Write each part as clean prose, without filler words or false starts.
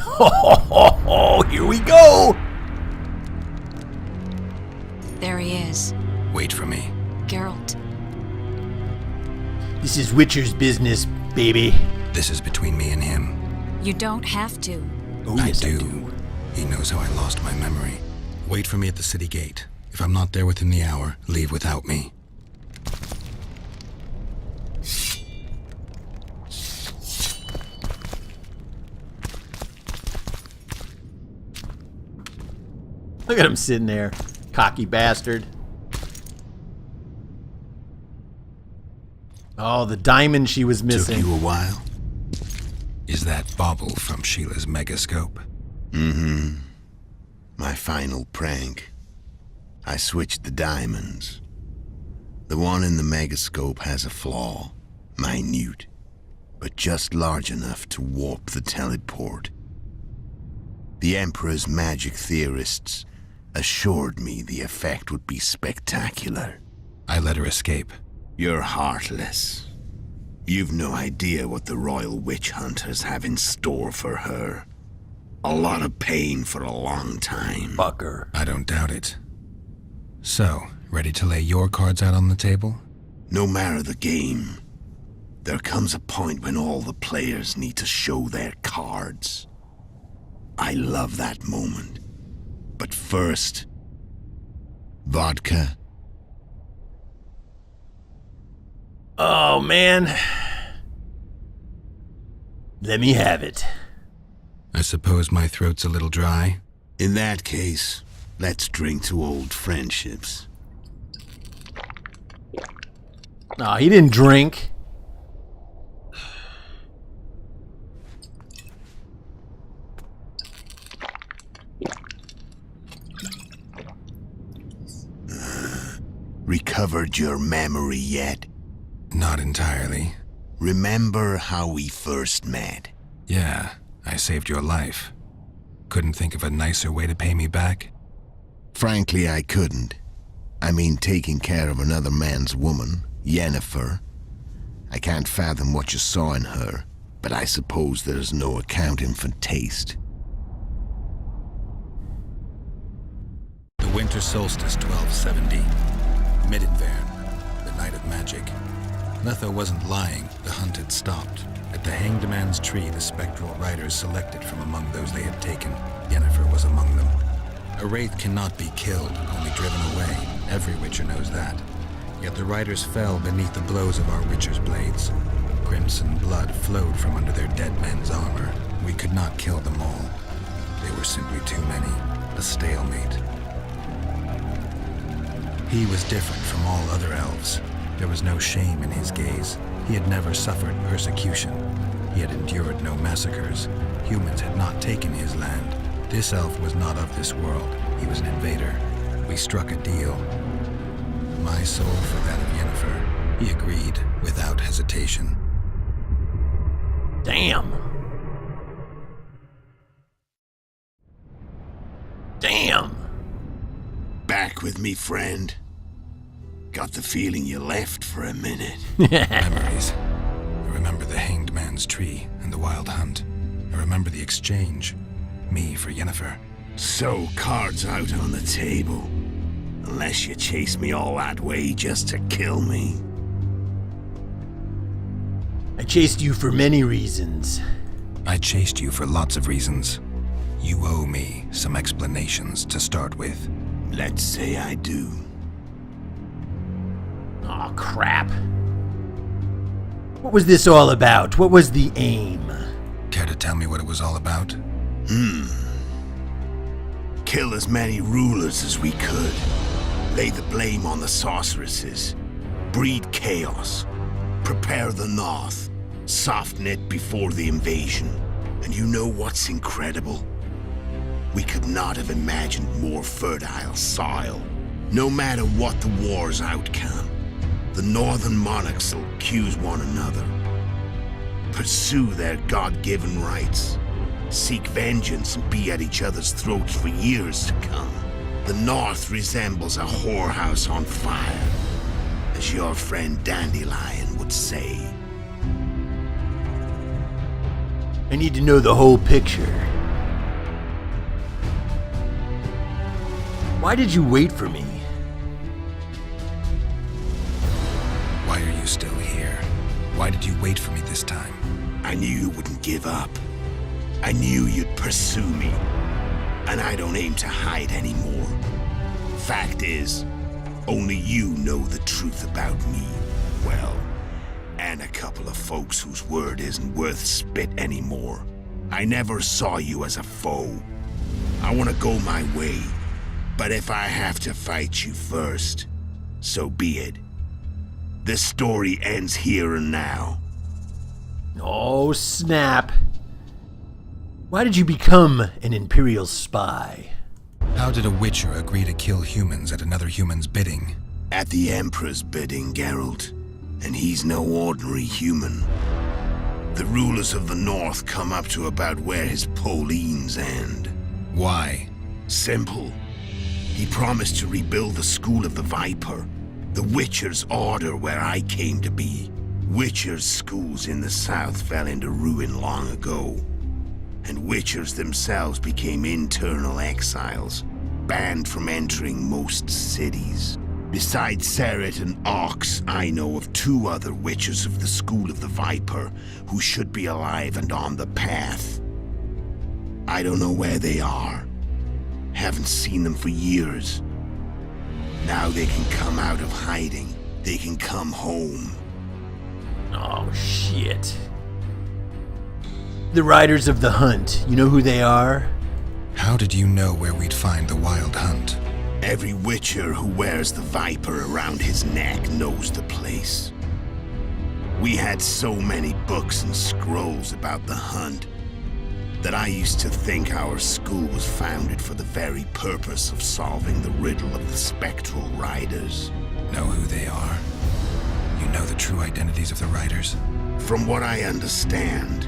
Oh, here we go! There he is. Wait for me. Geralt. This is Witcher's business, baby. This is between me and him. You don't have to. Oh, I yes, do. He knows how I lost my memory. Wait for me at the city gate. If I'm not there within the hour, leave without me. Look at him sitting there. Cocky bastard. Oh, the diamond she was missing. Took you a while? Is that bauble from Sheila's megascope? Mm-hmm. My final prank. I switched the diamonds. The one in the megascope has a flaw. Minute. But just large enough to warp the teleport. The Emperor's magic theorists assured me the effect would be spectacular. I let her escape. You're heartless. You've no idea what the royal witch hunters have in store for her. A lot of pain for a long time. Fucker. I don't doubt it. So, ready to lay your cards out on the table? No matter the game, there comes a point when all the players need to show their cards. I love that moment. But first, vodka. Oh, man. Let me have it. I suppose my throat's a little dry. In that case, let's drink to old friendships. No, he didn't drink. Recovered your memory yet? Not entirely. Remember how we first met? Yeah, I saved your life. Couldn't think of a nicer way to pay me back? Frankly, I couldn't. I mean, taking care of another man's woman, Yennefer. I can't fathom what you saw in her, but I suppose there's no accounting for taste. The winter solstice 1270. Middenvern, the night of magic. Letho wasn't lying, the hunt had stopped. At the Hanged Man's Tree, the spectral riders selected from among those they had taken. Yennefer was among them. A wraith cannot be killed, only driven away. Every Witcher knows that. Yet the riders fell beneath the blows of our Witcher's blades. Crimson blood flowed from under their dead men's armor. We could not kill them all. They were simply too many. A stalemate. He was different from all other elves. There was no shame in his gaze. He had never suffered persecution. He had endured no massacres. Humans had not taken his land. This elf was not of this world. He was an invader. We struck a deal. My soul for that of Yennefer. He agreed without hesitation. Damn. Damn. Back with me, friend. Got the feeling you left for a minute. Memories. I remember the Hanged Man's Tree and the Wild Hunt. I remember the exchange. Me for Yennefer. So, cards out on the table. Unless you chase me all that way just to kill me. I chased you for many reasons. I chased you for lots of reasons. You owe me some explanations to start with. Let's say I do. Oh, crap. What was this all about? What was the aim? Care to tell me what it was all about? Kill as many rulers as we could. Lay the blame on the sorceresses. Breed chaos. Prepare the North. Soften it before the invasion. And you know what's incredible? We could not have imagined more fertile soil. No matter what the war's outcome, the northern monarchs will accuse one another. Pursue their God-given rights. Seek vengeance and be at each other's throats for years to come. The North resembles a whorehouse on fire, as your friend Dandelion would say. I need to know the whole picture. Why did you wait for me? Why are you still here? Why did you wait for me this time? I knew you wouldn't give up. I knew you'd pursue me. And I don't aim to hide anymore. Fact is, only you know the truth about me. Well, and a couple of folks whose word isn't worth spit anymore. I never saw you as a foe. I want to go my way. But if I have to fight you first, so be it. This story ends here and now. Oh, snap. Why did you become an Imperial spy? How did a Witcher agree to kill humans at another human's bidding? At the Emperor's bidding, Geralt. And he's no ordinary human. The rulers of the North come up to about where his Pauline's end. Why? Simple. He promised to rebuild the School of the Viper, the Witcher's order where I came to be. Witcher's schools in the south fell into ruin long ago, and Witchers themselves became internal exiles, banned from entering most cities. Besides Seret and Ox, I know of 2 other Witchers of the School of the Viper who should be alive and on the path. I don't know where they are. Haven't seen them for years. Now they can come out of hiding. They can come home. Oh, shit. The Riders of the Hunt, you know who they are? How did you know where we'd find the Wild Hunt? Every Witcher who wears the Viper around his neck knows the place. We had so many books and scrolls about the hunt that I used to think our school was founded for the very purpose of solving the riddle of the spectral riders. Know who they are? You know the true identities of the riders? From what I understand,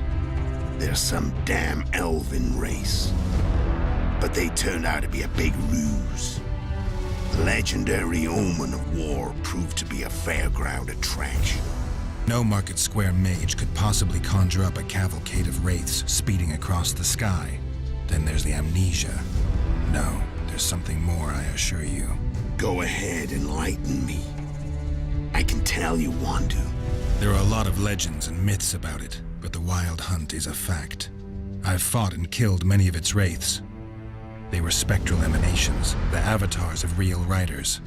they're some damn elven race. But they turned out to be a big ruse. The legendary Omen of War proved to be a fairground attraction. No Market Square mage could possibly conjure up a cavalcade of wraiths speeding across the sky. Then there's the amnesia. No, there's something more, I assure you. Go ahead, enlighten me. I can tell you want to. There are a lot of legends and myths about it, but the Wild Hunt is a fact. I've fought and killed many of its wraiths. They were spectral emanations, the avatars of real riders.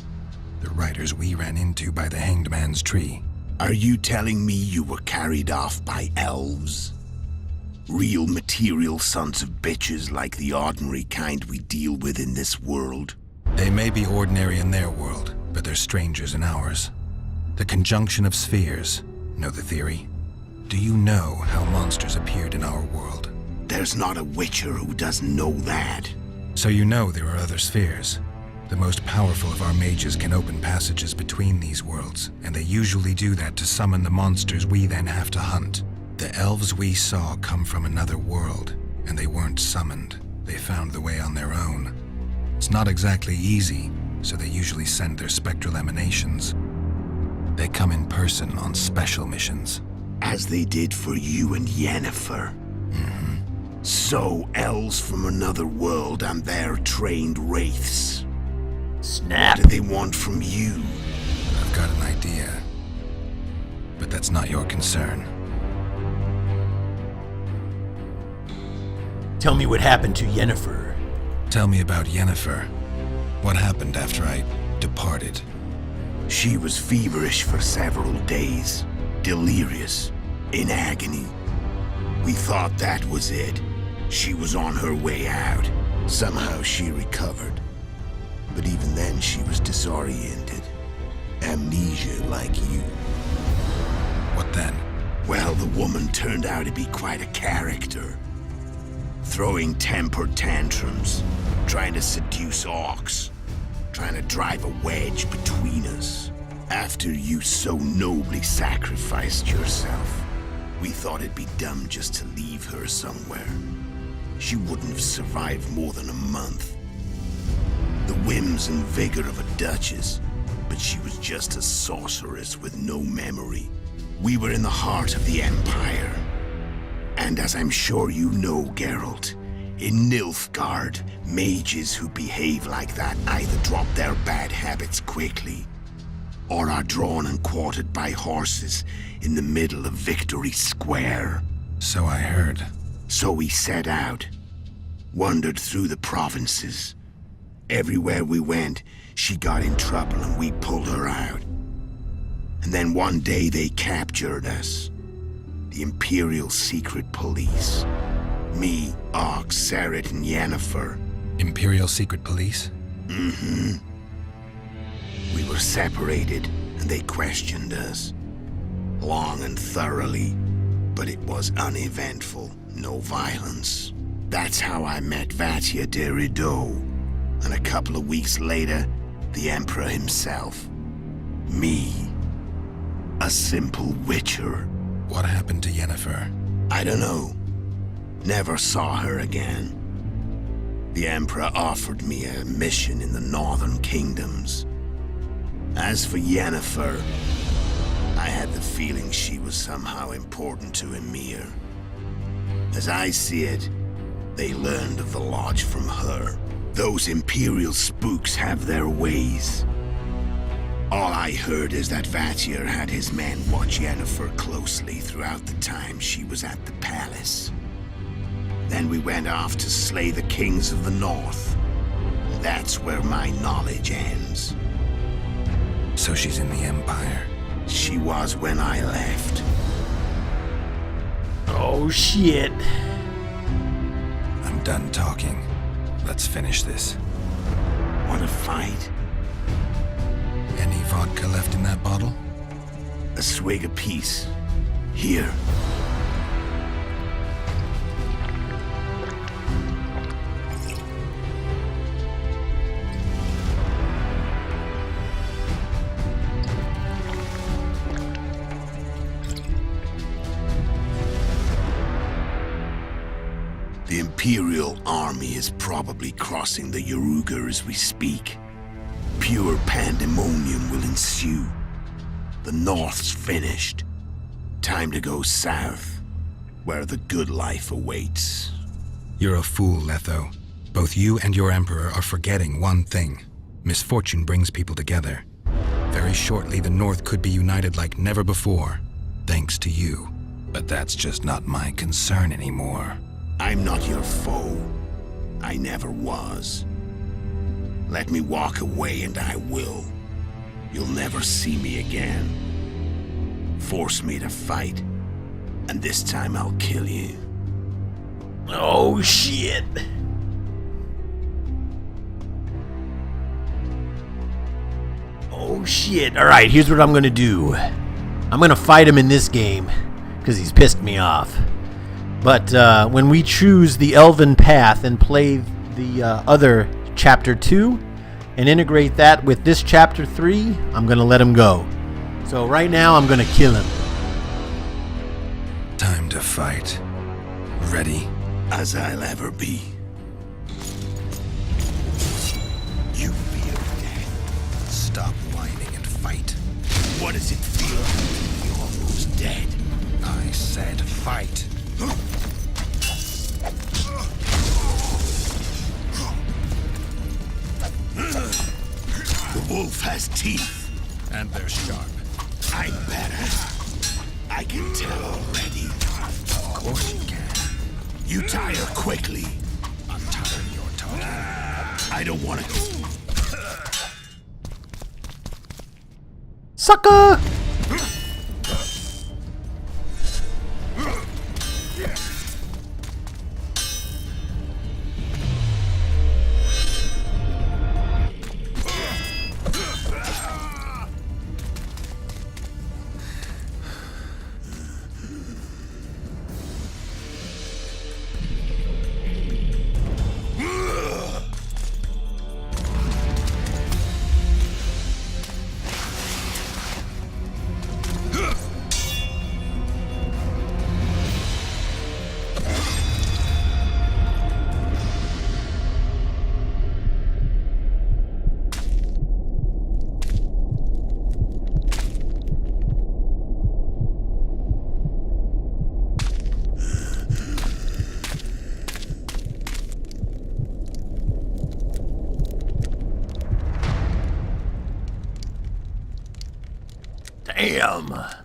The riders we ran into by the Hanged Man's tree. Are you telling me you were carried off by elves? Real material sons of bitches like the ordinary kind we deal with in this world? They may be ordinary in their world, but they're strangers in ours. The conjunction of spheres. Know the theory? Do you know how monsters appeared in our world? There's not a Witcher who doesn't know that. So you know there are other spheres. The most powerful of our mages can open passages between these worlds, and they usually do that to summon the monsters we then have to hunt. The elves we saw come from another world, and they weren't summoned. They found the way on their own. It's not exactly easy, so they usually send their spectral emanations. They come in person on special missions. As they did for you and Yennefer. Mm-hmm. So, elves from another world and their trained wraiths. Snap. What do they want from you? I've got an idea, but that's not your concern. Tell me what happened to Yennefer. Tell me about Yennefer. What happened after I departed? She was feverish for several days, delirious, in agony. We thought that was it. She was on her way out. Somehow she recovered. But even then she was disoriented. Amnesia like you. What then? Well, the woman turned out to be quite a character. Throwing temper tantrums, trying to seduce orcs, trying to drive a wedge between us. After you so nobly sacrificed yourself, we thought it'd be dumb just to leave her somewhere. She wouldn't have survived more than a month. The whims and vigor of a duchess, but she was just a sorceress with no memory. We were in the heart of the Empire. And as I'm sure you know, Geralt, In Nilfgaard, mages who behave like that either drop their bad habits quickly, or are drawn and quartered by horses in the middle of Victory Square. So I heard. So we set out, wandered through the provinces. Everywhere we went, she got in trouble and we pulled her out. And then one day they captured us. The Imperial Secret Police. Me, Og, Seret, and Yennefer. Imperial Secret Police? Mm-hmm. We were separated, and they questioned us. Long and thoroughly, but it was uneventful, no violence. That's how I met Vatia de Rideau, and a couple of weeks later, the Emperor himself. Me. A simple witcher. What happened to Yennefer? I don't know. Never saw her again. The Emperor offered me a mission in the Northern Kingdoms. As for Yennefer, I had the feeling she was somehow important to Emir. As I see it, they learned of the Lodge from her. Those Imperial spooks have their ways. All I heard is that Vatir had his men watch Yennefer closely throughout the time she was at the palace. Then we went off to slay the kings of the north. That's where my knowledge ends. So she's in the Empire. She was when I left. Oh shit. I'm done talking. Let's finish this. Want to fight? Any vodka left in that bottle? A swig apiece. Here. The Imperial army is probably crossing the Yaruga as we speak. Pure pandemonium will ensue. The North's finished. Time to go south, where the good life awaits. You're a fool, Letho. Both you and your Emperor are forgetting one thing. Misfortune brings people together. Very shortly, the North could be united like never before, thanks to you. But that's just not my concern anymore. I'm not your foe. I never was. Let me walk away and I will. You'll never see me again. Force me to fight, and this time I'll kill you. Oh shit. Oh shit. Alright, here's what I'm gonna do. I'm gonna fight him in this game, because he's pissed me off. But when we choose the Elven Path and play the other Chapter 2 and integrate that with this Chapter 3, I'm going to let him go. So right now, I'm going to kill him. Time to fight. Ready? As I'll ever be. You feel dead. Stop whining and fight. What does it feel like to be almost dead? I said fight. The wolf has teeth. And they're sharp. I'm better. I can tell already. Of course you can. You tire quickly. I'm tired of your talking. I don't want to. Sucker! Bam!